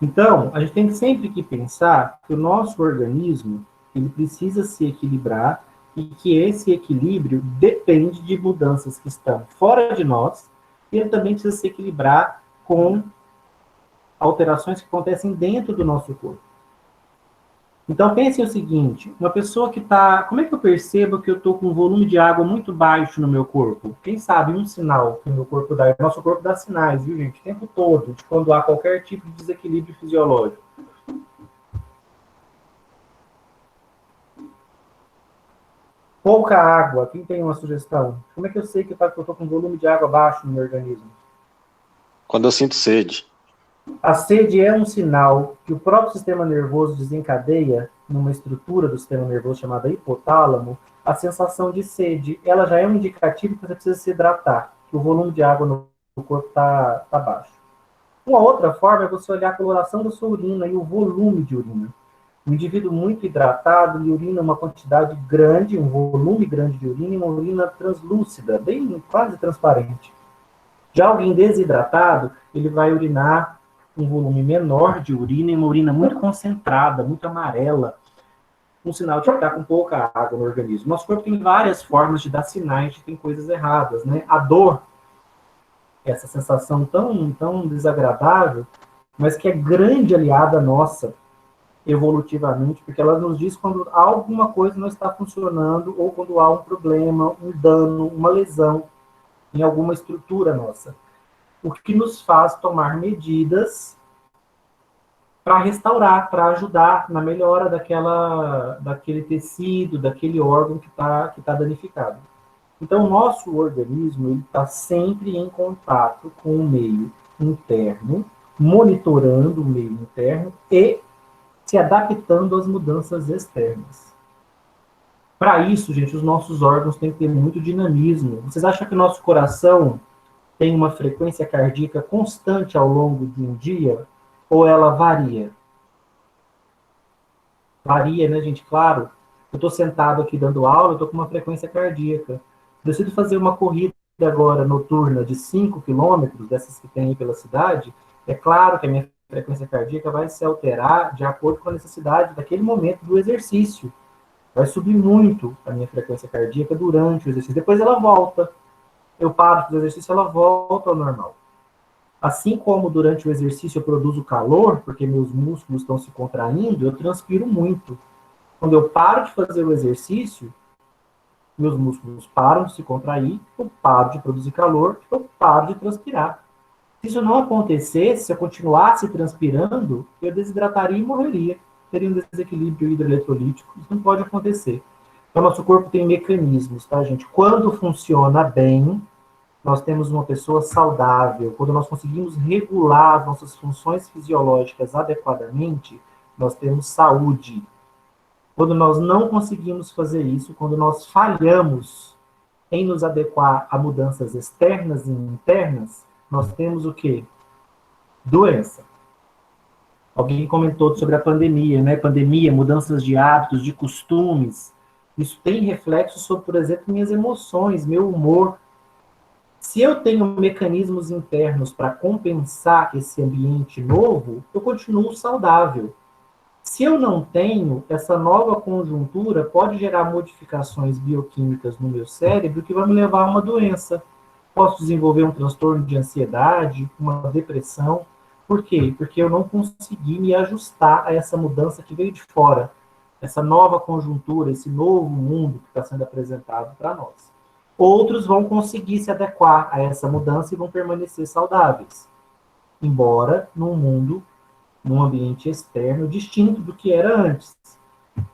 Então, a gente tem sempre que pensar que o nosso organismo ele precisa se equilibrar e que esse equilíbrio depende de mudanças que estão fora de nós e ele também precisa se equilibrar com alterações que acontecem dentro do nosso corpo. Então, pensem o seguinte, uma pessoa que está... Como é que eu percebo que eu estou com um volume de água muito baixo no meu corpo? Quem sabe um sinal que o meu corpo dá? O nosso corpo dá sinais, viu, gente? O tempo todo, de quando há qualquer tipo de desequilíbrio fisiológico. Pouca água. Quem tem uma sugestão? Como é que eu sei que eu estou com um volume de água baixo no meu organismo? Quando eu sinto sede. A sede é um sinal que o próprio sistema nervoso desencadeia numa estrutura do sistema nervoso chamada hipotálamo, a sensação de sede. Ela já é um indicativo que você precisa se hidratar, que o volume de água no corpo está baixo. Uma outra forma é você olhar a coloração da sua urina e o volume de urina. Um indivíduo muito hidratado, ele urina uma quantidade grande, um volume grande de urina, e uma urina translúcida, bem quase transparente. Já alguém desidratado, ele vai urinar um volume menor de urina e uma urina muito concentrada, muito amarela, um sinal de que está com pouca água no organismo. Nosso corpo tem várias formas de dar sinais de que tem coisas erradas, né? A dor, essa sensação tão desagradável, mas que é grande aliada nossa, evolutivamente, porque ela nos diz quando alguma coisa não está funcionando ou quando há um problema, um dano, uma lesão em alguma estrutura nossa. O que nos faz tomar medidas para restaurar, para ajudar na melhora daquele tecido, daquele órgão que tá danificado. Então, o nosso organismo está sempre em contato com o meio interno, monitorando o meio interno e se adaptando às mudanças externas. Para isso, gente, os nossos órgãos têm que ter muito dinamismo. Vocês acham que o nosso coração tem uma frequência cardíaca constante ao longo de um dia? Ou ela varia? Varia, né, gente? Claro. Eu estou sentado aqui dando aula, eu estou com uma frequência cardíaca. Decido fazer uma corrida agora noturna de 5 quilômetros, dessas que tem aí pela cidade, é claro que a minha frequência cardíaca vai se alterar de acordo com a necessidade daquele momento do exercício. Vai subir muito a minha frequência cardíaca durante o exercício. Depois ela volta. Eu paro do exercício, ela volta ao normal. Assim como durante o exercício eu produzo calor, porque meus músculos estão se contraindo, eu transpiro muito. Quando eu paro de fazer o exercício, meus músculos param de se contrair, eu paro de produzir calor, eu paro de transpirar. Se isso não acontecesse, se eu continuasse transpirando, eu desidrataria e morreria. Teria um desequilíbrio hidroeletrolítico. Isso não pode acontecer. Então, nosso corpo tem mecanismos, tá, gente? Quando funciona bem, nós temos uma pessoa saudável. Quando nós conseguimos regular as nossas funções fisiológicas adequadamente, nós temos saúde. Quando nós não conseguimos fazer isso, quando nós falhamos em nos adequar a mudanças externas e internas, nós temos o quê? Doença. Alguém comentou sobre a pandemia, né? Pandemia, mudanças de hábitos, de costumes. Isso tem reflexo sobre, por exemplo, minhas emoções, meu humor. Se eu tenho mecanismos internos para compensar esse ambiente novo, eu continuo saudável. Se eu não tenho, essa nova conjuntura pode gerar modificações bioquímicas no meu cérebro que vai me levar a uma doença. Posso desenvolver um transtorno de ansiedade, uma depressão. Por quê? Porque eu não consegui me ajustar a essa mudança que veio de fora, essa nova conjuntura, esse novo mundo que está sendo apresentado para nós. Outros vão conseguir se adequar a essa mudança e vão permanecer saudáveis, embora num ambiente externo distinto do que era antes.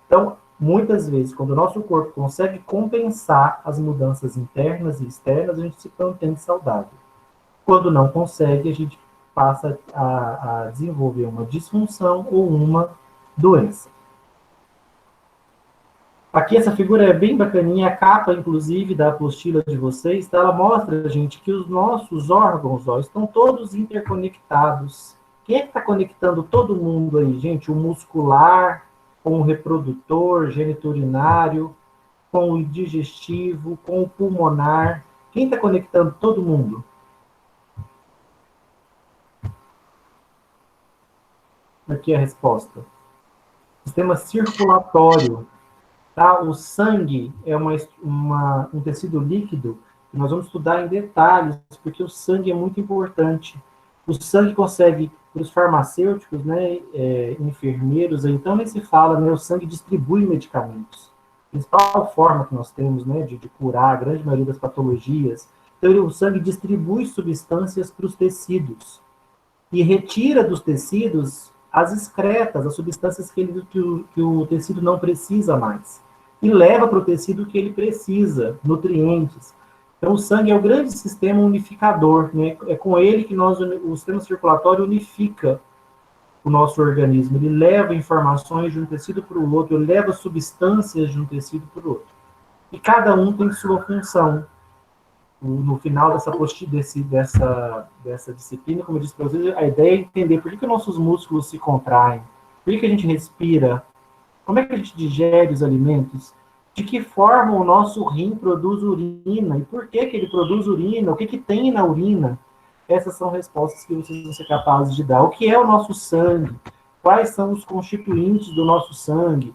Então, muitas vezes, quando o nosso corpo consegue compensar as mudanças internas e externas, a gente se mantém saudável. Quando não consegue, a gente passa a desenvolver uma disfunção ou uma doença. Aqui essa figura é bem bacaninha, a capa, inclusive, da apostila de vocês, tá? Ela mostra, gente, que os nossos órgãos estão todos interconectados. Quem é que está conectando todo mundo aí, gente? O muscular, com o reprodutor, geniturinário, com o digestivo, com o pulmonar. Quem está conectando todo mundo? Aqui é a resposta. Sistema circulatório. Tá? O sangue é um tecido líquido que nós vamos estudar em detalhes, porque o sangue é muito importante. O sangue consegue, para os farmacêuticos, né, enfermeiros, então nem se fala, né, o sangue distribui medicamentos. A principal forma que nós temos, né, de curar a grande maioria das patologias. Então, o sangue distribui substâncias para os tecidos e retira dos tecidos as excretas, as substâncias que o tecido não precisa mais. E leva para o tecido que ele precisa, nutrientes. Então, o sangue é o grande sistema unificador, né? É com ele que o sistema circulatório unifica o nosso organismo. Ele leva informações de um tecido para o outro, ele leva substâncias de um tecido para o outro. E cada um tem sua função. No final dessa disciplina, como eu disse para vocês, a ideia é entender por que nossos músculos se contraem, por que a gente respira, como é que a gente digere os alimentos, de que forma o nosso rim produz urina, e por que ele produz urina, o que tem na urina. Essas são respostas que vocês vão ser capazes de dar. O que é o nosso sangue? Quais são os constituintes do nosso sangue?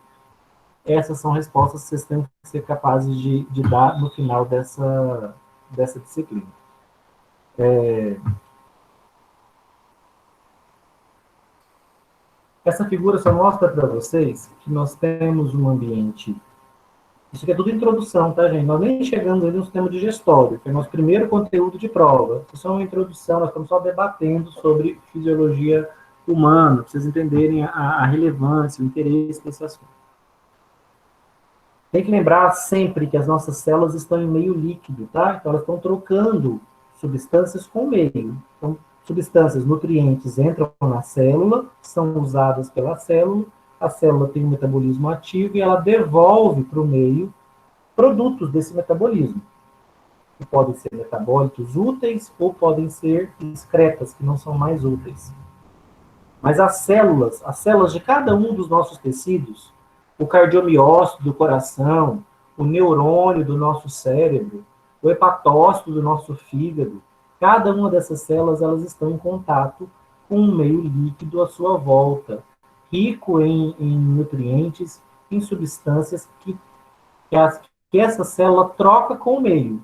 Essas são respostas que vocês têm que ser capazes de dar no final dessa disciplina. Essa figura só mostra para vocês que nós temos um ambiente. Isso aqui é tudo introdução, tá, gente? Nós nem chegamos ali no sistema digestório, que é o nosso primeiro conteúdo de prova. Isso é uma introdução, nós estamos só debatendo sobre fisiologia humana, para vocês entenderem a relevância, o interesse desse assunto. Tem que lembrar sempre que as nossas células estão em meio líquido, tá? Então, elas estão trocando substâncias com o meio. Então, substâncias, nutrientes entram na célula, são usadas pela célula, a célula tem um metabolismo ativo e ela devolve para o meio produtos desse metabolismo. Que podem ser metabólitos úteis ou podem ser excretas, que não são mais úteis. Mas as células de cada um dos nossos tecidos, o cardiomiócito do coração, o neurônio do nosso cérebro, o hepatócito do nosso fígado, cada uma dessas células elas estão em contato com um meio líquido à sua volta, rico em nutrientes, em substâncias que essa célula troca com o meio.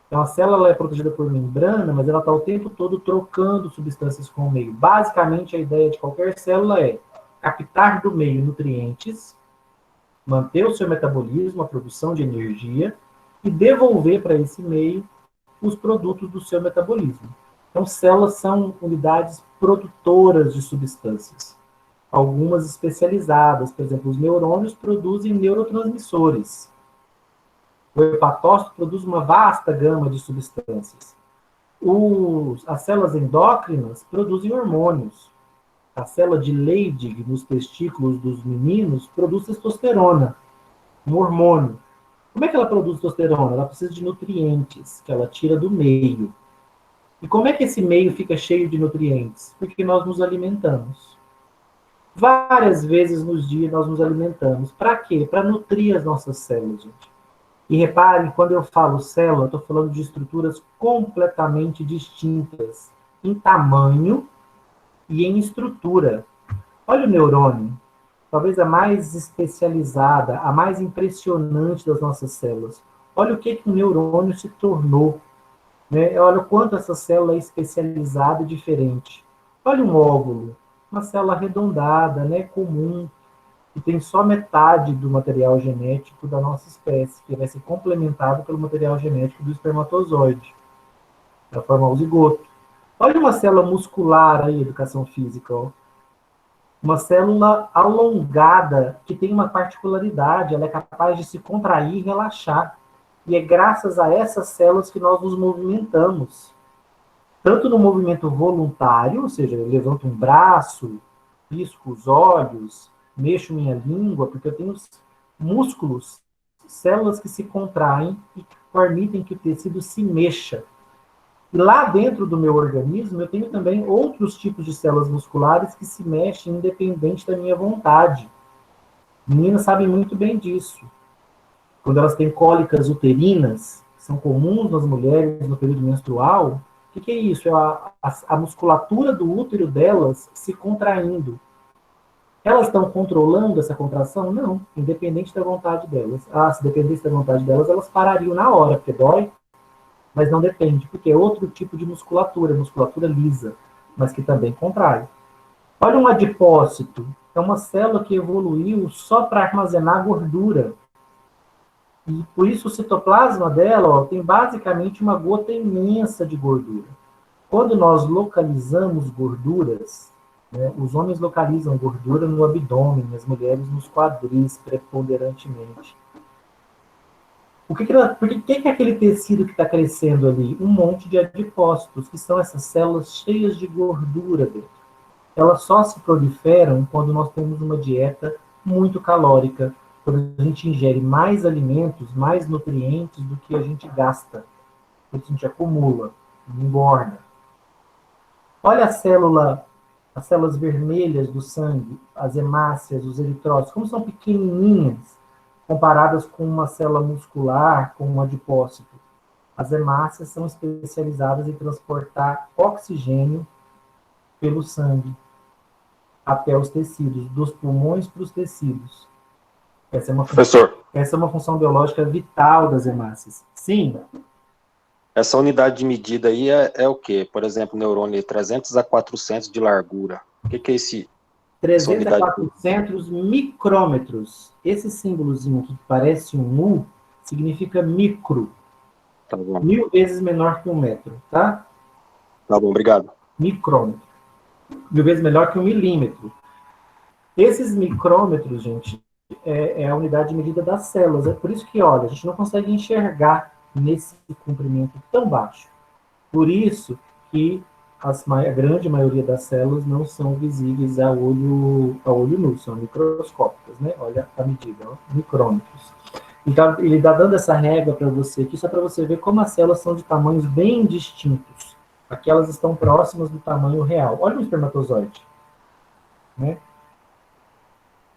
Então, a célula é protegida por membrana, mas ela está o tempo todo trocando substâncias com o meio. Basicamente, a ideia de qualquer célula é captar do meio nutrientes, manter o seu metabolismo, a produção de energia, e devolver para esse meio os produtos do seu metabolismo. Então, células são unidades produtoras de substâncias. Algumas especializadas, por exemplo, os neurônios produzem neurotransmissores. O hepatócito produz uma vasta gama de substâncias. As células endócrinas produzem hormônios. A célula de Leydig nos testículos dos meninos produz testosterona, um hormônio. Como é que ela produz testosterona? Ela precisa de nutrientes, que ela tira do meio. E como é que esse meio fica cheio de nutrientes? Porque nós nos alimentamos. Várias vezes nos dias nós nos alimentamos. Para quê? Para nutrir as nossas células, gente. E reparem, quando eu falo célula, eu estou falando de estruturas completamente distintas em tamanho e em estrutura. Olha o neurônio, talvez a mais especializada, a mais impressionante das nossas células. Olha o que o neurônio se tornou. Né? Olha o quanto essa célula é especializada e diferente. Olha um óvulo, uma célula arredondada, né, comum, que tem só metade do material genético da nossa espécie, que vai ser complementado pelo material genético do espermatozoide, para formar o zigoto. Olha uma célula muscular aí, educação física, ó. Uma célula alongada, que tem uma particularidade, ela é capaz de se contrair e relaxar. E é graças a essas células que nós nos movimentamos. Tanto no movimento voluntário, ou seja, eu levanto um braço, pisco os olhos, mexo minha língua, porque eu tenho músculos, células que se contraem e permitem que o tecido se mexa. E lá dentro do meu organismo, eu tenho também outros tipos de células musculares que se mexem independente da minha vontade. Meninas sabem muito bem disso. Quando elas têm cólicas uterinas, que são comuns nas mulheres no período menstrual, o que é isso? É a musculatura do útero delas se contraindo. Elas estão controlando essa contração? Não, independente da vontade delas. Ah, se dependesse da vontade delas, elas parariam na hora, porque dói, mas não depende, porque é outro tipo de musculatura, musculatura lisa, mas que também contrai. Olha um adipócito, é uma célula que evoluiu só para armazenar gordura. E por isso o citoplasma dela tem basicamente uma gota imensa de gordura. Quando nós localizamos gorduras, né, os homens localizam gordura no abdômen, as mulheres nos quadris, preponderantemente. Por que é aquele tecido que está crescendo ali? Um monte de adipócitos, que são essas células cheias de gordura dentro. Elas só se proliferam quando nós temos uma dieta muito calórica, quando a gente ingere mais alimentos, mais nutrientes do que a gente gasta. Por isso a gente acumula, engorda. Olha as células vermelhas do sangue, as hemácias, os eritrócitos, como são pequenininhas comparadas com uma célula muscular, com um adipócito. As hemácias são especializadas em transportar oxigênio pelo sangue até os tecidos, dos pulmões para os tecidos. Essa é uma função biológica vital das hemácias. Sim. Essa unidade de medida aí é o quê? Por exemplo, neurônio 300 a 400 de largura. O que é esse? 300 a 400 micrômetros. Esse símbolozinho que parece um U significa micro. Tá bom. 1000 vezes menor que 1 metro, tá? Tá bom, obrigado. Micrômetro. 1000 vezes menor que 1 milímetro. Esses micrômetros, gente, é a unidade de medida das células. É por isso que, olha, a gente não consegue enxergar nesse comprimento tão baixo. Por isso que a grande maioria das células não são visíveis a olho nu, são microscópicas, né? Olha a medida, ó, micrômetros. Então, ele está dando essa regra para você aqui, só para você ver como as células são de tamanhos bem distintos. Aqui elas estão próximas do tamanho real. Olha o espermatozoide, né?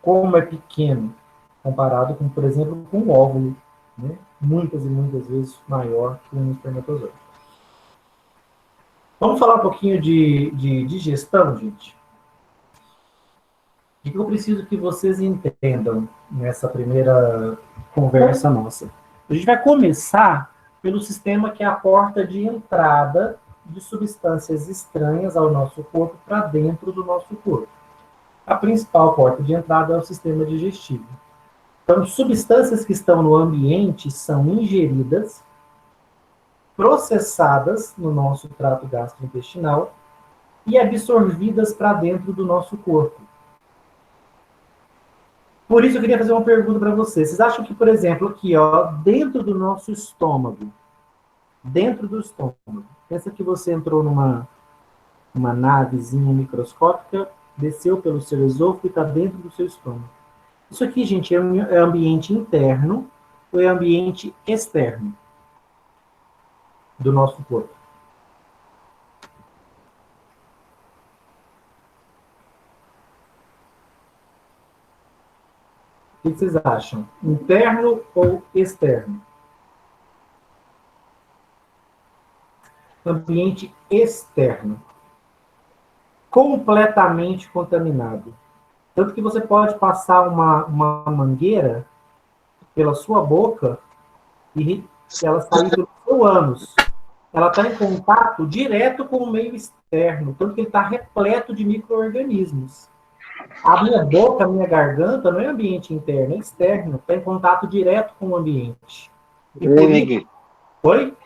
Como é pequeno, comparado com, por exemplo, com um óvulo, né? Muitas e muitas vezes maior que um espermatozoide. Vamos falar um pouquinho de digestão, gente? O que eu preciso que vocês entendam nessa primeira conversa nossa? A gente vai começar pelo sistema que é a porta de entrada de substâncias estranhas ao nosso corpo para dentro do nosso corpo. A principal porta de entrada é o sistema digestivo. Então, substâncias que estão no ambiente são ingeridas, processadas no nosso trato gastrointestinal e absorvidas para dentro do nosso corpo. Por isso eu queria fazer uma pergunta para vocês. Vocês acham que, por exemplo, aqui, ó, dentro do nosso estômago, pensa que você entrou numa navezinha microscópica, desceu pelo seu esôfago e está dentro do seu estômago. Isso aqui, gente, é ambiente interno ou é ambiente externo do nosso corpo? O que vocês acham? Interno ou externo? Ambiente externo. Completamente contaminado. Tanto que você pode passar uma mangueira pela sua boca e ela sair pelo seu ânus. Ela está em contato direto com o meio externo, tanto que ele está repleto de micro-organismos. A minha boca, a minha garganta não é ambiente interno, é externo, está em contato direto com o ambiente. E por isso... Oi?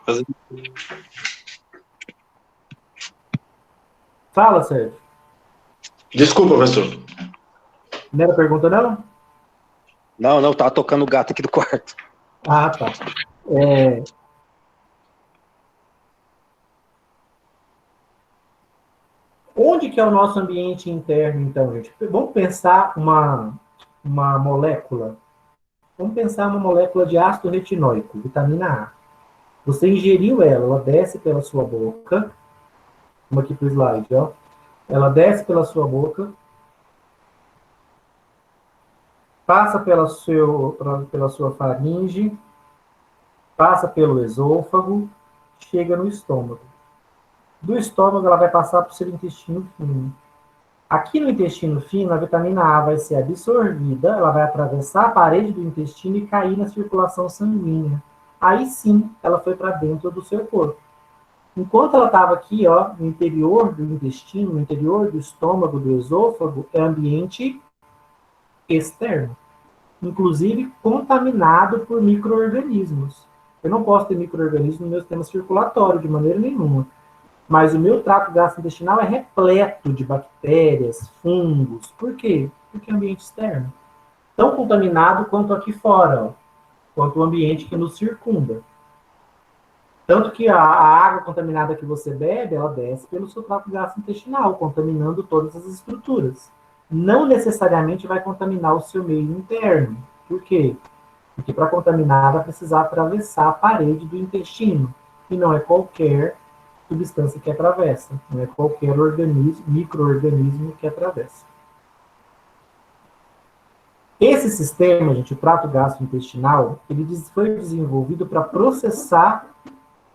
Fala, Sérgio. Desculpa, professor. Não era pergunta, não? Não, tava tocando o gato aqui do quarto. Ah, tá. Onde que é o nosso ambiente interno, então, gente? Vamos pensar uma molécula. Vamos pensar uma molécula de ácido retinóico, vitamina A. Você ingeriu ela desce pela sua boca. Vamos aqui para o slide, ó. Ela desce pela sua boca, passa pela sua faringe, passa pelo esôfago, chega no estômago. Do estômago, ela vai passar para o seu intestino fino. Aqui no intestino fino, a vitamina A vai ser absorvida, ela vai atravessar a parede do intestino e cair na circulação sanguínea. Aí sim, ela foi para dentro do seu corpo. Enquanto ela estava aqui, ó, no interior do intestino, no interior do estômago, do esôfago, é ambiente externo, inclusive contaminado por micro-organismos. Eu não posso ter micro-organismos no meu sistema circulatório, de maneira nenhuma. Mas o meu trato gastrointestinal é repleto de bactérias, fungos. Por quê? Porque é ambiente externo. Tão contaminado quanto aqui fora, ó, quanto o ambiente que nos circunda. Tanto que a água contaminada que você bebe, ela desce pelo seu trato gastrointestinal, contaminando todas as estruturas. Não necessariamente vai contaminar o seu meio interno. Por quê? Porque para contaminar, vai precisar atravessar a parede do intestino. E não é qualquer substância que atravessa, não é qualquer organismo, micro-organismo que atravessa. Esse sistema, gente, o trato gastrointestinal, ele foi desenvolvido para processar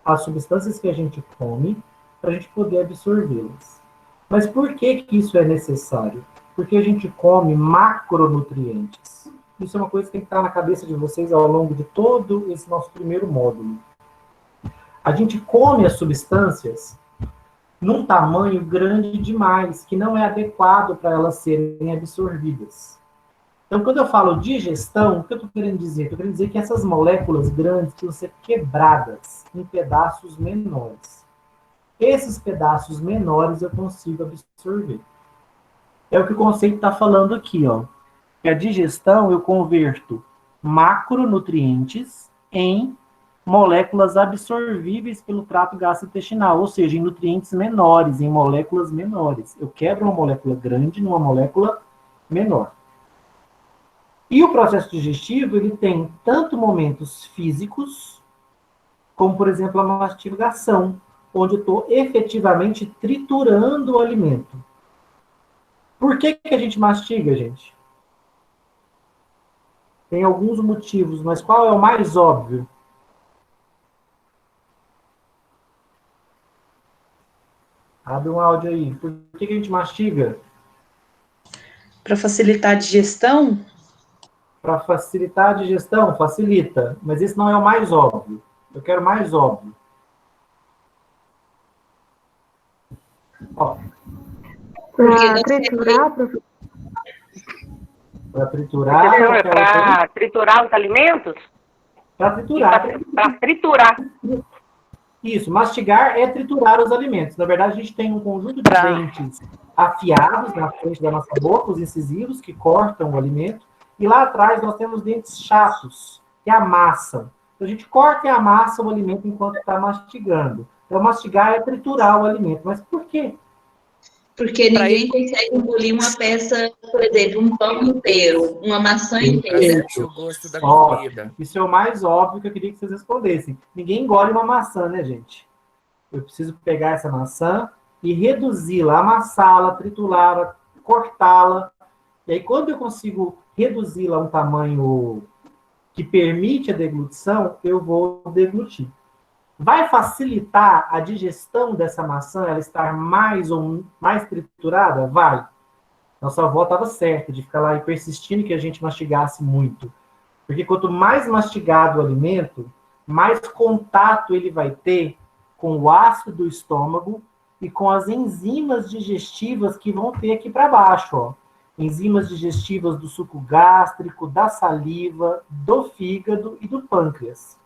as substâncias que a gente come, para a gente poder absorvê-las. Mas por que isso é necessário? Porque a gente come macronutrientes. Isso é uma coisa que tem que estar na cabeça de vocês ao longo de todo esse nosso primeiro módulo. A gente come as substâncias num tamanho grande demais, que não é adequado para elas serem absorvidas. Então, quando eu falo digestão, o que eu estou querendo dizer? Estou querendo dizer que essas moléculas grandes precisam ser quebradas em pedaços menores. Esses pedaços menores eu consigo absorver. É o que o conceito está falando aqui, ó. Que a digestão eu converto macronutrientes em moléculas absorvíveis pelo trato gastrointestinal, ou seja, em nutrientes menores, em moléculas menores. Eu quebro uma molécula grande numa molécula menor. E o processo digestivo, ele tem tanto momentos físicos, como, por exemplo, a mastigação, onde eu estou efetivamente triturando o alimento. Por que a gente mastiga, gente? Tem alguns motivos, mas qual é o mais óbvio? Abre um áudio aí. Por que a gente mastiga? Para facilitar a digestão? Para facilitar a digestão, facilita. Mas esse não é o mais óbvio. Eu quero mais óbvio. Ó. Para triturar, professor? Para triturar. Para triturar os alimentos? Para triturar. Para triturar. Isso, mastigar é triturar os alimentos. Na verdade, a gente tem um conjunto de dentes afiados na frente da nossa boca, os incisivos, que cortam o alimento. E lá atrás nós temos dentes chatos, que amassam. Então, a gente corta e amassa o alimento enquanto está mastigando. Então, mastigar é triturar o alimento. Mas por quê? Porque ninguém consegue engolir uma peça, por exemplo, um pão inteiro, uma maçã inteira. O gosto da comida. Isso é o mais óbvio que eu queria que vocês respondessem. Ninguém engole uma maçã, né, gente? Eu preciso pegar essa maçã e reduzi-la, amassá-la, triturá-la, cortá-la. E aí, quando eu consigo reduzi-la a um tamanho que permite a deglutição, eu vou deglutir. Vai facilitar a digestão dessa maçã, ela estar mais triturada? Vai. Nossa avó estava certa de ficar lá e persistindo que a gente mastigasse muito. Porque quanto mais mastigado o alimento, mais contato ele vai ter com o ácido do estômago e com as enzimas digestivas que vão ter aqui para baixo, ó. Enzimas digestivas do suco gástrico, da saliva, do fígado e do pâncreas.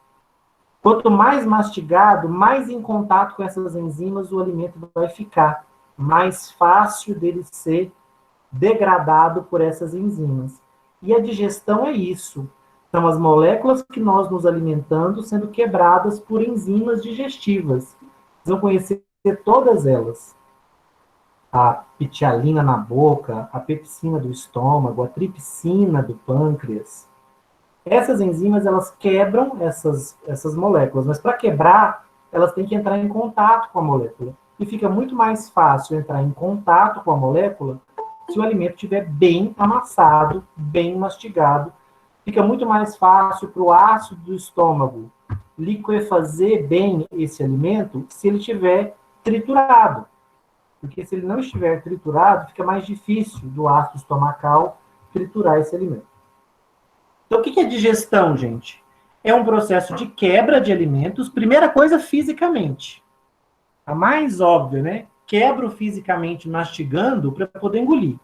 Quanto mais mastigado, mais em contato com essas enzimas o alimento vai ficar. Mais fácil dele ser degradado por essas enzimas. E a digestão é isso. São as moléculas que nós nos alimentando sendo quebradas por enzimas digestivas. Vocês vão conhecer todas elas. A pitialina na boca, a pepsina do estômago, a tripsina do pâncreas. Essas enzimas, elas quebram essas moléculas, mas para quebrar, elas têm que entrar em contato com a molécula. E fica muito mais fácil entrar em contato com a molécula se o alimento estiver bem amassado, bem mastigado. Fica muito mais fácil para o ácido do estômago liquefazer bem esse alimento se ele estiver triturado. Porque se ele não estiver triturado, fica mais difícil do ácido estomacal triturar esse alimento. Então, o que é digestão, gente? É um processo de quebra de alimentos, primeira coisa, fisicamente. A mais óbvia, né? Quebro fisicamente mastigando para poder engolir.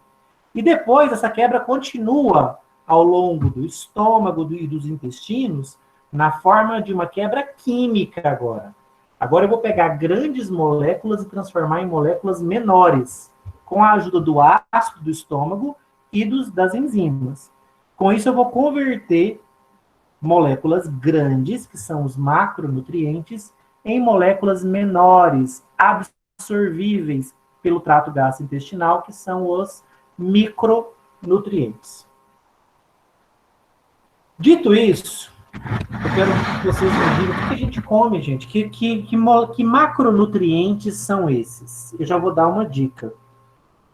E depois essa quebra continua ao longo do estômago e dos intestinos na forma de uma quebra química agora. Agora eu vou pegar grandes moléculas e transformar em moléculas menores, com a ajuda do ácido do estômago e das enzimas. Com isso eu vou converter moléculas grandes, que são os macronutrientes, em moléculas menores, absorvíveis pelo trato gastrointestinal, que são os micronutrientes. Dito isso, eu quero que vocês me digam o que a gente come, gente. Que macronutrientes são esses? Eu já vou dar uma dica.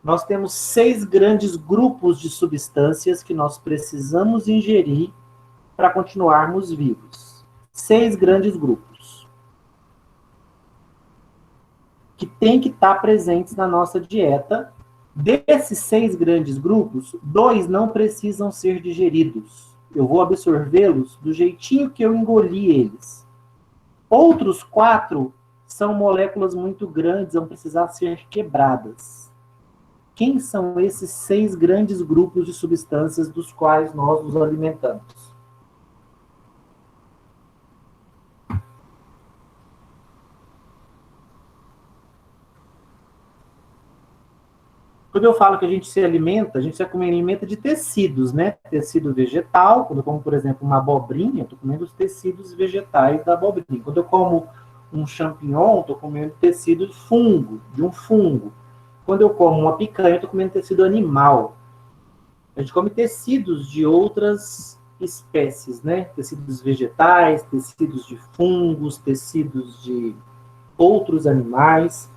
Nós temos 6 grandes grupos de substâncias que nós precisamos ingerir para continuarmos vivos. 6 grandes grupos que tem que estar presentes na nossa dieta. Desses 6 grandes grupos, 2 não precisam ser digeridos. Eu vou absorvê-los do jeitinho que eu engoli eles. Outros 4 são moléculas muito grandes, vão precisar ser quebradas. Quem são esses 6 grandes grupos de substâncias dos quais nós nos alimentamos? Quando eu falo que a gente se alimenta de tecidos, né? Tecido vegetal, quando eu como, por exemplo, uma abobrinha, eu estou comendo os tecidos vegetais da abobrinha. Quando eu como um champignon, estou comendo tecido de um fungo. Quando eu como uma picanha, eu estou comendo tecido animal. A gente come tecidos de outras espécies, né? Tecidos vegetais, tecidos de fungos, tecidos de outros animais,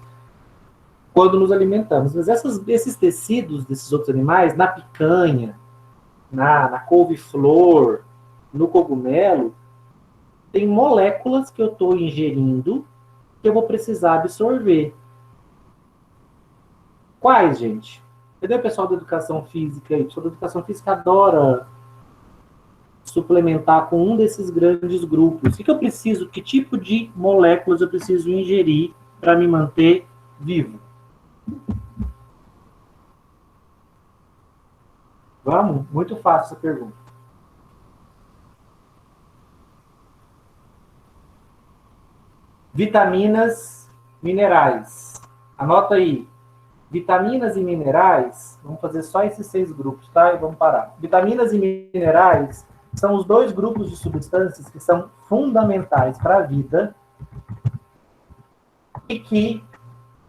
quando nos alimentamos. Mas esses tecidos desses outros animais, na picanha, na couve-flor, no cogumelo, tem moléculas que eu estou ingerindo que eu vou precisar absorver. Quais, gente? Cadê o pessoal da educação física aí? O pessoal da educação física adora suplementar com um desses grandes grupos. O que eu preciso? Que tipo de moléculas eu preciso ingerir para me manter vivo? Vamos? Muito fácil essa pergunta. Vitaminas, minerais. Anota aí. Vitaminas e minerais, vamos fazer só esses 6 grupos, tá? E vamos parar. Vitaminas e minerais são os 2 grupos de substâncias que são fundamentais para a vida e que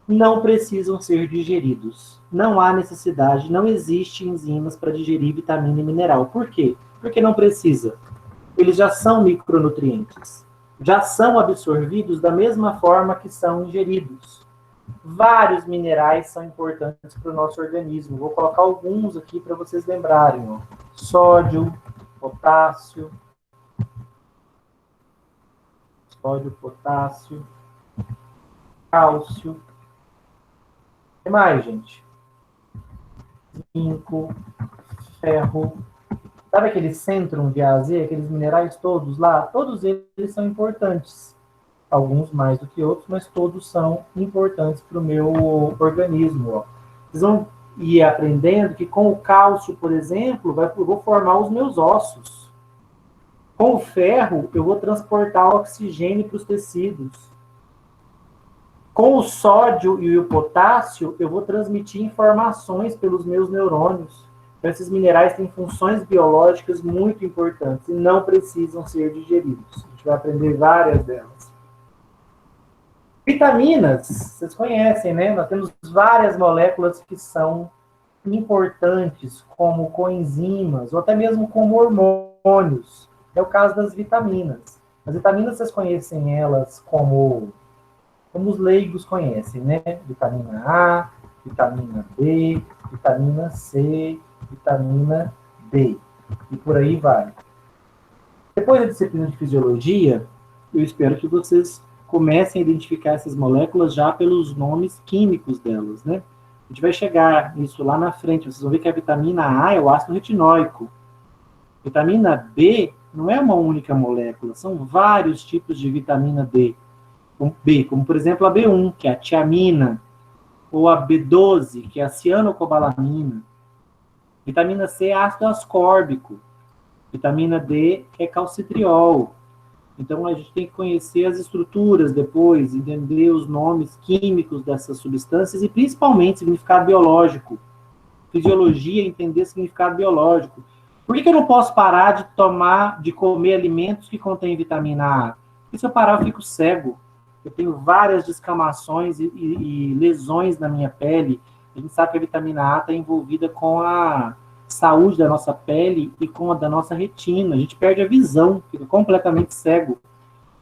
não precisam ser digeridos. Não há necessidade, não existe enzimas para digerir vitamina e mineral. Por quê? Porque não precisa. Eles já são micronutrientes. Já são absorvidos da mesma forma que são ingeridos. Vários minerais são importantes para o nosso organismo. Vou colocar alguns aqui para vocês lembrarem. Ó. Sódio, potássio, cálcio. O que mais, gente? Zinco, ferro. Sabe aquele centrum de AZ, aqueles minerais todos lá? Todos eles são importantes. Alguns mais do que outros, mas todos são importantes para o meu organismo. Ó. Vocês vão ir aprendendo que com o cálcio, por exemplo, eu vou formar os meus ossos. Com o ferro, eu vou transportar oxigênio para os tecidos. Com o sódio e o potássio, eu vou transmitir informações pelos meus neurônios. Então, esses minerais têm funções biológicas muito importantes e não precisam ser digeridos. A gente vai aprender várias delas. Vitaminas, vocês conhecem, né? Nós temos várias moléculas que são importantes, como coenzimas, ou até mesmo como hormônios. É o caso das vitaminas. As vitaminas, vocês conhecem elas como os leigos conhecem, né? Vitamina A, vitamina B, vitamina C, vitamina D. E por aí vai. Depois da disciplina de fisiologia, eu espero que vocês comecem a identificar essas moléculas já pelos nomes químicos delas, né? A gente vai chegar nisso lá na frente. Vocês vão ver que a vitamina A é o ácido retinóico. Vitamina B não é uma única molécula, são vários tipos de vitamina D. B, como por exemplo a B1, que é a tiamina, ou a B12, que é a cianocobalamina. Vitamina C é ácido ascórbico. Vitamina D é calcitriol. Então, a gente tem que conhecer as estruturas depois, entender os nomes químicos dessas substâncias e, principalmente, significado biológico. Fisiologia, entender significado biológico. Por que eu não posso parar de comer alimentos que contêm vitamina A? Porque se eu parar, eu fico cego. Eu tenho várias descamações e lesões na minha pele. A gente sabe que a vitamina A está envolvida com a saúde da nossa pele e com a da nossa retina. A gente perde a visão, fica completamente cego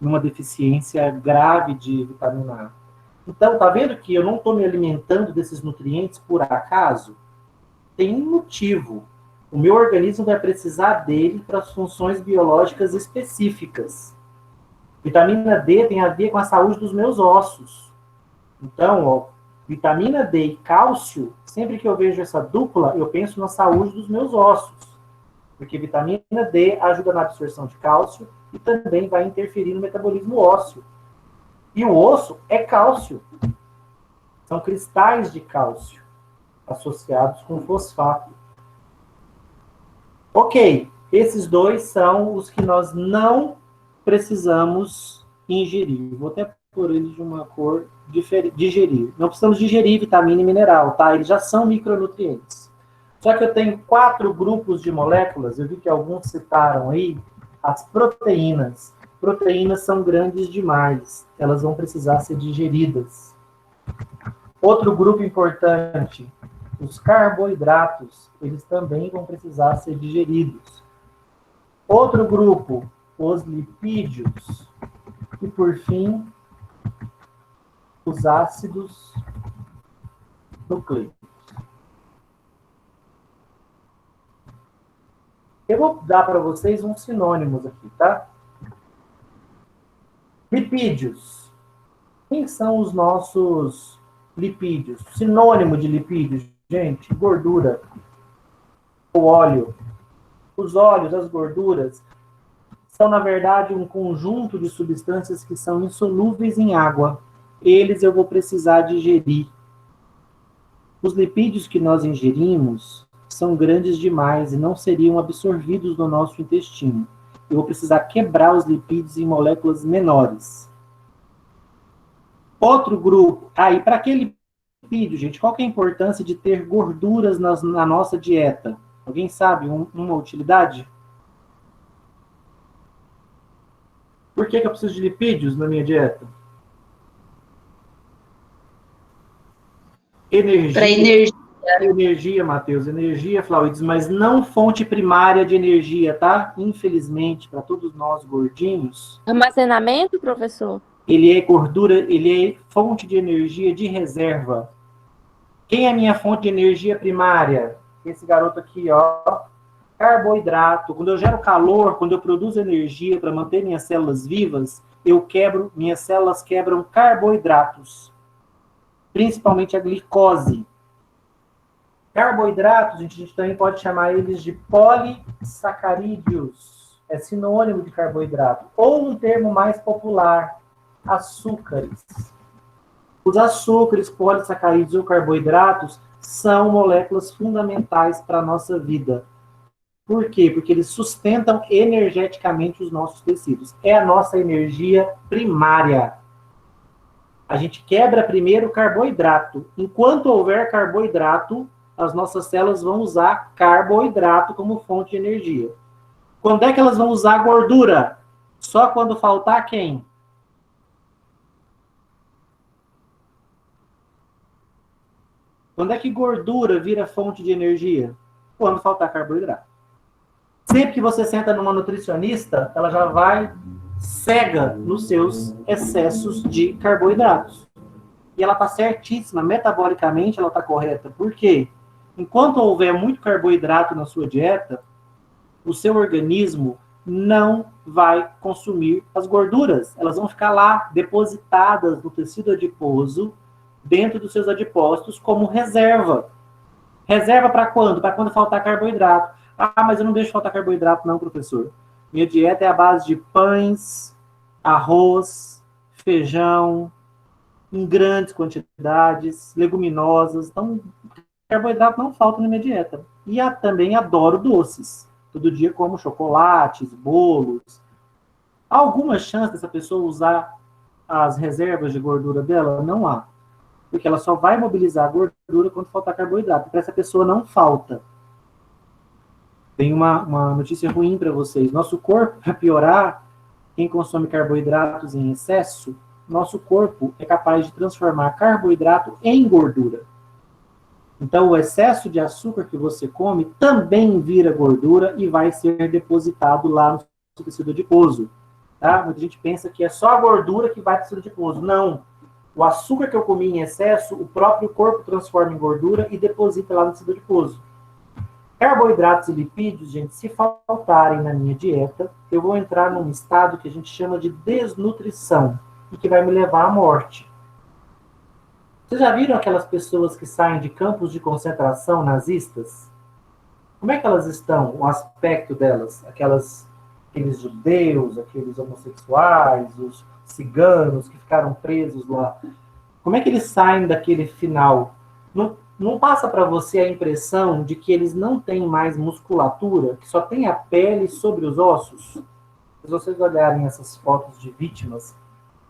numa deficiência grave de vitamina A. Então, tá vendo que eu não estou me alimentando desses nutrientes por acaso? Tem um motivo. O meu organismo vai precisar dele para as funções biológicas específicas. Vitamina D tem a ver com a saúde dos meus ossos. Então, ó, vitamina D e cálcio, sempre que eu vejo essa dupla, eu penso na saúde dos meus ossos. Porque vitamina D ajuda na absorção de cálcio e também vai interferir no metabolismo ósseo. E o osso é cálcio. São cristais de cálcio associados com fosfato. Ok, esses dois são os que nós não precisamos ingerir. Vou até pôr eles de uma cor diferente. Digerir. Não precisamos digerir vitamina e mineral, tá? Eles já são micronutrientes. Só que eu tenho 4 grupos de moléculas, eu vi que alguns citaram aí, as proteínas. Proteínas são grandes demais, elas vão precisar ser digeridas. Outro grupo importante, os carboidratos, eles também vão precisar ser digeridos. Outro grupo, os lipídios. E, por fim, os ácidos nucleicos. Eu vou dar para vocês uns sinônimos aqui, tá? Lipídios. Quem são os nossos lipídios? Sinônimo de lipídios, gente, gordura. O óleo. Os óleos, as gorduras, são, na verdade, um conjunto de substâncias que são insolúveis em água. Eles eu vou precisar digerir. Os lipídios que nós ingerimos são grandes demais e não seriam absorvidos no nosso intestino. Eu vou precisar quebrar os lipídios em moléculas menores. Outro grupo... e para aquele lipídio, gente, qual que é a importância de ter gorduras na nossa dieta? Alguém sabe uma utilidade? Por que eu preciso de lipídios na minha dieta? Energia. Para energia. Energia, Matheus. Energia, Flauides, mas não fonte primária de energia, tá? Infelizmente, para todos nós gordinhos. Armazenamento, professor? Ele é gordura, ele é fonte de energia de reserva. Quem é a minha fonte de energia primária? Esse garoto aqui, ó. Carboidrato. Quando eu gero calor, quando eu produzo energia para manter minhas células vivas, minhas células quebram carboidratos. Principalmente a glicose. Carboidratos, a gente também pode chamar eles de polissacarídeos. É sinônimo de carboidrato. Ou um termo mais popular, açúcares. Os açúcares, polissacarídeos ou carboidratos são moléculas fundamentais para a nossa vida. Por quê? Porque eles sustentam energeticamente os nossos tecidos. É a nossa energia primária. A gente quebra primeiro o carboidrato. Enquanto houver carboidrato, as nossas células vão usar carboidrato como fonte de energia. Quando é que elas vão usar gordura? Só quando faltar quem? Quando é que gordura vira fonte de energia? Quando faltar carboidrato. Sempre que você senta numa nutricionista, ela já vai cega nos seus excessos de carboidratos. E ela está certíssima, metabolicamente ela está correta. Por quê? Enquanto houver muito carboidrato na sua dieta, o seu organismo não vai consumir as gorduras. Elas vão ficar lá depositadas no tecido adiposo, dentro dos seus adipócitos, como reserva. Reserva para quando? Para quando faltar carboidrato. Ah, mas eu não deixo faltar carboidrato não, professor. Minha dieta é a base de pães, arroz, feijão, em grandes quantidades, leguminosas. Então, carboidrato não falta na minha dieta. E também adoro doces. Todo dia como chocolates, bolos. Há alguma chance dessa pessoa usar as reservas de gordura dela? Não há. Porque ela só vai mobilizar a gordura quando faltar carboidrato. Para essa pessoa não falta. Tem uma notícia ruim para vocês. Nosso corpo, para piorar, quem consome carboidratos em excesso, nosso corpo é capaz de transformar carboidrato em gordura. Então, o excesso de açúcar que você come também vira gordura e vai ser depositado lá no tecido adiposo. Tá? Muita gente pensa que é só a gordura que vai para o tecido adiposo. Não. O açúcar que eu comi em excesso, o próprio corpo transforma em gordura e deposita lá no tecido adiposo. Carboidratos e lipídios, gente, se faltarem na minha dieta, eu vou entrar num estado que a gente chama de desnutrição e que vai me levar à morte. Vocês já viram aquelas pessoas que saem de campos de concentração nazistas? Como é que elas estão? O aspecto delas? Aqueles judeus, aqueles homossexuais, os ciganos que ficaram presos lá. Como é que eles saem daquele final? Não passa para você a impressão de que eles não têm mais musculatura, que só tem a pele sobre os ossos? Se vocês olharem essas fotos de vítimas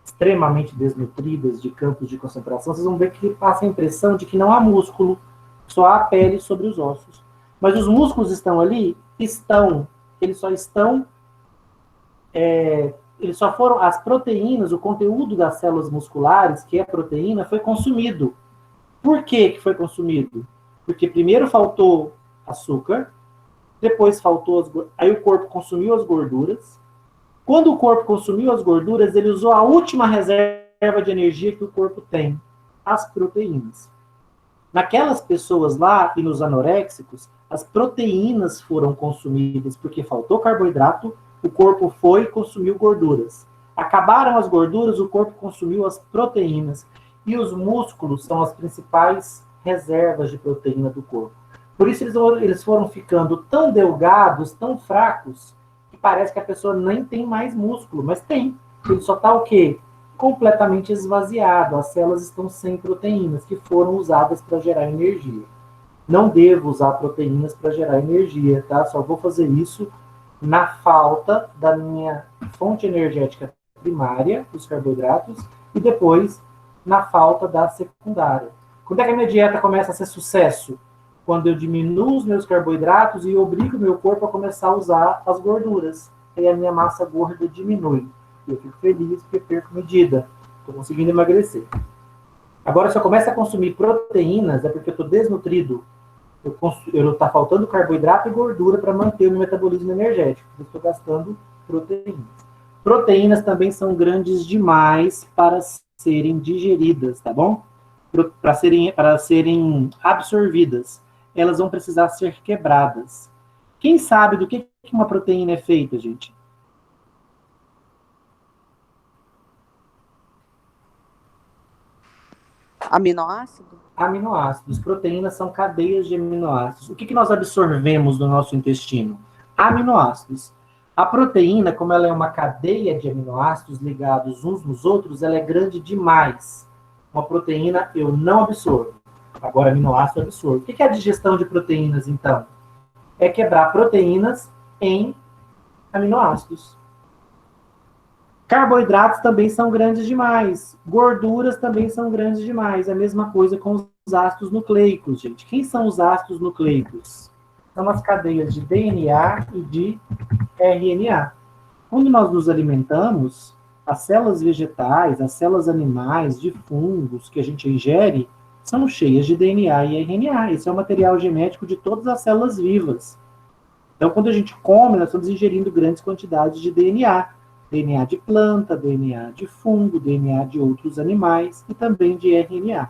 extremamente desnutridas de campos de concentração, vocês vão ver que passa a impressão de que não há músculo, só há pele sobre os ossos. Mas os músculos estão ali? Estão. Eles só estão... eles só foram... As proteínas, o conteúdo das células musculares, que é proteína, foi consumido. Por que foi consumido? Porque primeiro faltou açúcar, depois faltou... Aí o corpo consumiu as gorduras. Quando o corpo consumiu as gorduras, ele usou a última reserva de energia que o corpo tem, as proteínas. Naquelas pessoas lá e nos anoréxicos, as proteínas foram consumidas porque faltou carboidrato, o corpo foi e consumiu gorduras. Acabaram as gorduras, o corpo consumiu as proteínas. E os músculos são as principais reservas de proteína do corpo. Por isso eles foram ficando tão delgados, tão fracos, que parece que a pessoa nem tem mais músculo, mas tem. Ele só está o quê? Completamente esvaziado. As células estão sem proteínas, que foram usadas para gerar energia. Não devo usar proteínas para gerar energia, tá? Só vou fazer isso na falta da minha fonte energética primária, os carboidratos, e depois na falta da secundária. Quando é que a minha dieta começa a ser sucesso? Quando eu diminuo os meus carboidratos e obrigo o meu corpo a começar a usar as gorduras. Aí a minha massa gorda diminui. Eu fico feliz porque perco medida. Estou conseguindo emagrecer. Agora, se eu começo a consumir proteínas, é porque eu estou desnutrido. Está faltando carboidrato e gordura para manter o meu metabolismo energético. Eu estou gastando proteínas. Proteínas também são grandes demais para serem digeridas, tá bom? Para serem absorvidas. Elas vão precisar ser quebradas. Quem sabe do que uma proteína é feita, gente? Aminoácido? Aminoácidos. Proteínas são cadeias de aminoácidos. O que nós absorvemos no nosso intestino? Aminoácidos. A proteína, como ela é uma cadeia de aminoácidos ligados uns nos outros, ela é grande demais. Uma proteína eu não absorvo. Agora, aminoácido eu absorvo. O que é a digestão de proteínas, então? É quebrar proteínas em aminoácidos. Carboidratos também são grandes demais. Gorduras também são grandes demais. É a mesma coisa com os ácidos nucleicos, gente. Quem são os ácidos nucleicos? São as cadeias de DNA e de RNA. Quando nós nos alimentamos, as células vegetais, as células animais, de fungos que a gente ingere, são cheias de DNA e RNA. Esse é o material genético de todas as células vivas. Então, quando a gente come, nós estamos ingerindo grandes quantidades de DNA. DNA de planta, DNA de fungo, DNA de outros animais e também de RNA.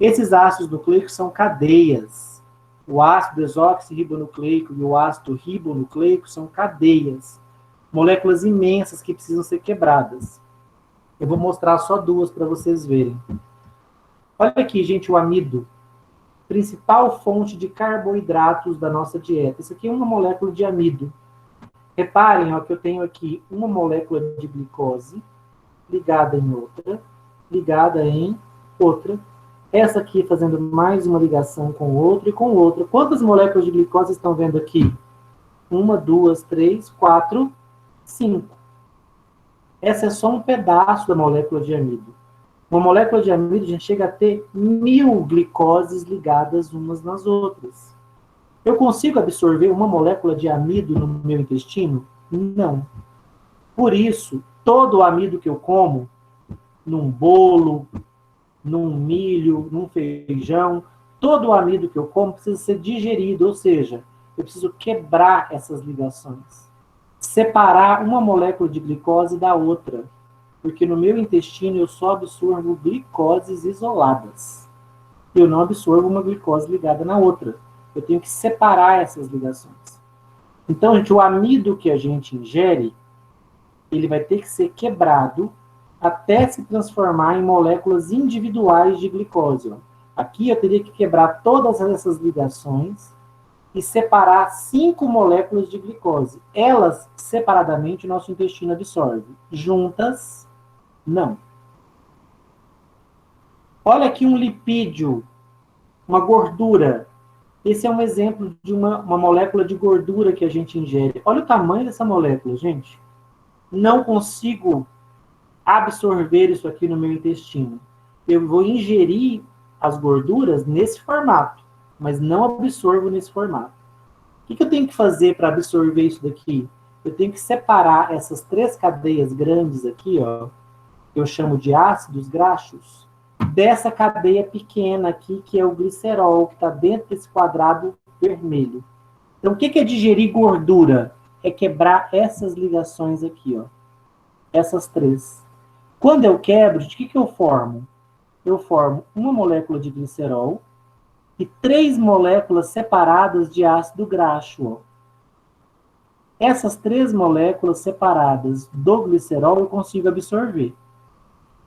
Esses ácidos nucleicos são cadeias. O ácido desoxirribonucleico e o ácido ribonucleico são cadeias. moléculas imensas que precisam ser quebradas. Eu vou mostrar só duas para vocês verem. Olha aqui, gente, o amido. Principal fonte de carboidratos da nossa dieta. Isso aqui é uma molécula de amido. Reparem, ó, que eu tenho aqui uma molécula de glicose ligada em outra, ligada em outra. Essa aqui fazendo mais uma ligação com outra e com outra. Quantas moléculas de glicose estão vendo aqui? 1, 2, 3, 4, 5. Essa é só um pedaço da molécula de amido. Uma molécula de amido, a gente chega a ter 1000 glicoses ligadas umas nas outras. Eu consigo absorver uma molécula de amido no meu intestino? Não. Por isso, todo o amido que eu como, num bolo, num milho, num feijão, todo o amido que eu como precisa ser digerido, ou seja, eu preciso quebrar essas ligações. Separar uma molécula de glicose da outra. Porque no meu intestino eu só absorvo glicoses isoladas. Eu não absorvo uma glicose ligada na outra. Eu tenho que separar essas ligações. Então, gente, o amido que a gente ingere, ele vai ter que ser quebrado até se transformar em moléculas individuais de glicose. Aqui eu teria que quebrar todas essas ligações e separar 5 moléculas de glicose. Elas, separadamente, o nosso intestino absorve. Juntas, não. Olha aqui um lipídio, uma gordura. Esse é um exemplo de uma molécula de gordura que a gente ingere. Olha o tamanho dessa molécula, gente. Não consigo absorver isso aqui no meu intestino. Eu vou ingerir as gorduras nesse formato, mas não absorvo nesse formato. O que eu tenho que fazer para absorver isso daqui? Eu tenho que separar essas 3 cadeias grandes aqui, ó, que eu chamo de ácidos graxos, dessa cadeia pequena aqui, que é o glicerol, que está dentro desse quadrado vermelho. Então, o que é digerir gordura? É quebrar essas ligações aqui, ó. Essas 3. Quando eu quebro, de que eu formo? Eu formo uma molécula de glicerol e 3 moléculas separadas de ácido graxo, ó. Essas 3 moléculas separadas do glicerol eu consigo absorver.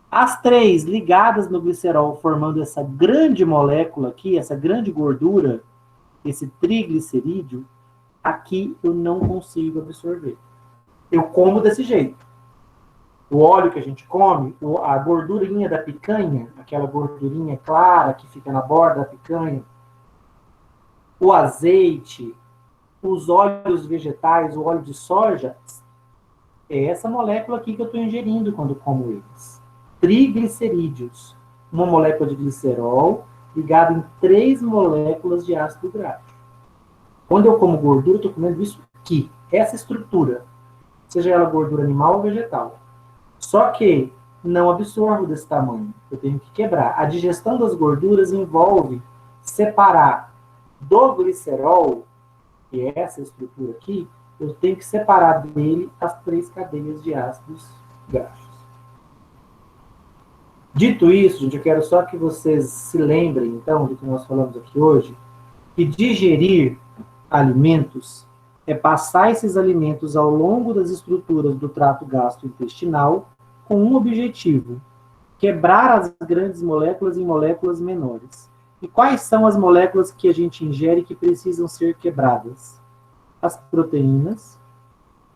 As 3 ligadas no glicerol, formando essa grande molécula aqui, essa grande gordura, esse triglicerídeo, aqui eu não consigo absorver. Eu como desse jeito. O óleo que a gente come, a gordurinha da picanha, aquela gordurinha clara que fica na borda da picanha, o azeite, os óleos vegetais, o óleo de soja, é essa molécula aqui que eu estou ingerindo quando como eles. Triglicerídeos, uma molécula de glicerol ligada em 3 moléculas de ácido graxo. Quando eu como gordura, eu estou comendo isso aqui, essa estrutura, seja ela gordura animal ou vegetal. Só que não absorvo desse tamanho, eu tenho que quebrar. A digestão das gorduras envolve separar do glicerol, que é essa estrutura aqui, eu tenho que separar dele as 3 cadeias de ácidos graxos. Dito isso, gente, eu quero só que vocês se lembrem, então, do que nós falamos aqui hoje, que digerir alimentos é passar esses alimentos ao longo das estruturas do trato gastrointestinal com um objetivo: quebrar as grandes moléculas em moléculas menores. E quais são as moléculas que a gente ingere que precisam ser quebradas? As proteínas,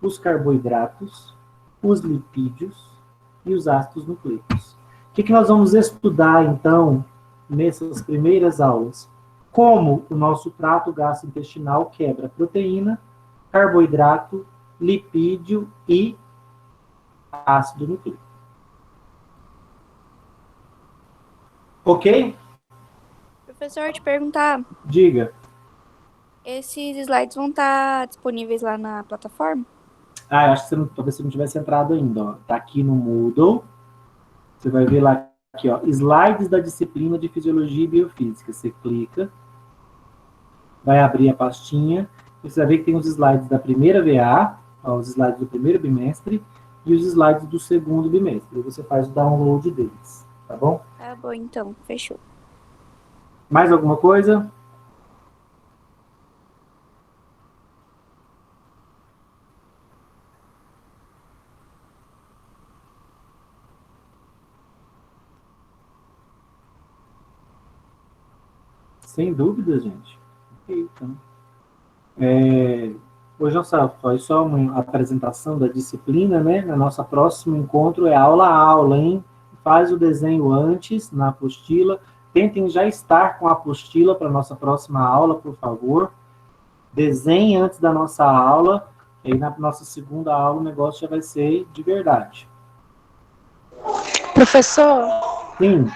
os carboidratos, os lipídios e os ácidos nucleicos. O que nós vamos estudar, então, nessas primeiras aulas? Como o nosso trato gastrointestinal quebra proteína, carboidrato, lipídio e ácido nucleico. Ok? Professor, te perguntar, Diga. esses slides vão estar disponíveis lá na plataforma? Eu acho que talvez você não tivesse entrado ainda. Ó. Tá aqui no Moodle. Você vai ver lá, aqui, ó, slides da disciplina de Fisiologia e Biofísica. Você clica, vai abrir a pastinha, e você vai ver que tem os slides da primeira VA, ó, os slides do primeiro bimestre, e os slides do segundo bimestre. E você faz o download deles, tá bom? Tá bom, então, fechou. Mais alguma coisa? Sem dúvida, gente. Ok, então. Hoje, nossa, foi só uma apresentação da disciplina, né? Na nossa próximo encontro é aula a aula, hein? Faz o desenho antes, na apostila. Tentem já estar com a apostila para a nossa próxima aula, por favor. Desenhe antes da nossa aula. E aí, na nossa segunda aula, o negócio já vai ser de verdade. Professor, Sim.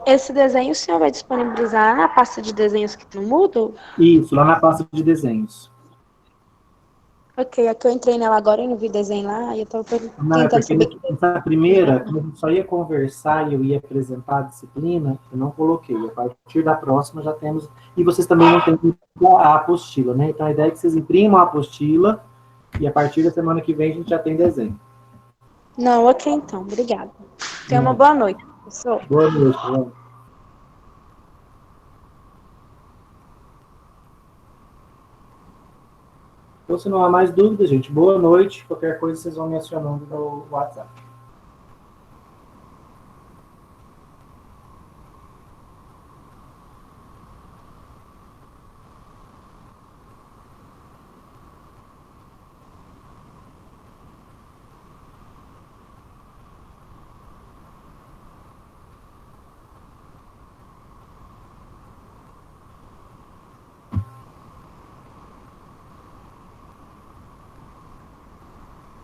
esse desenho o senhor vai disponibilizar na pasta de desenhos que no Moodle? Isso, lá na pasta de desenhos. Ok, é que eu entrei nela agora e não vi desenho lá, e eu tô Não, é tentando porque saber. nessa primeira, como a gente só ia conversar e eu ia apresentar a disciplina, eu não coloquei. A partir da próxima já temos. E vocês também não têm a apostila, né? Então a ideia é que vocês imprimam a apostila e a partir da semana que vem a gente já tem desenho. Não, ok então, obrigada. Tenha uma boa noite, professor. Boa noite, João. Então, se não há mais dúvidas, gente, boa noite. Qualquer coisa vocês vão me acionando no WhatsApp.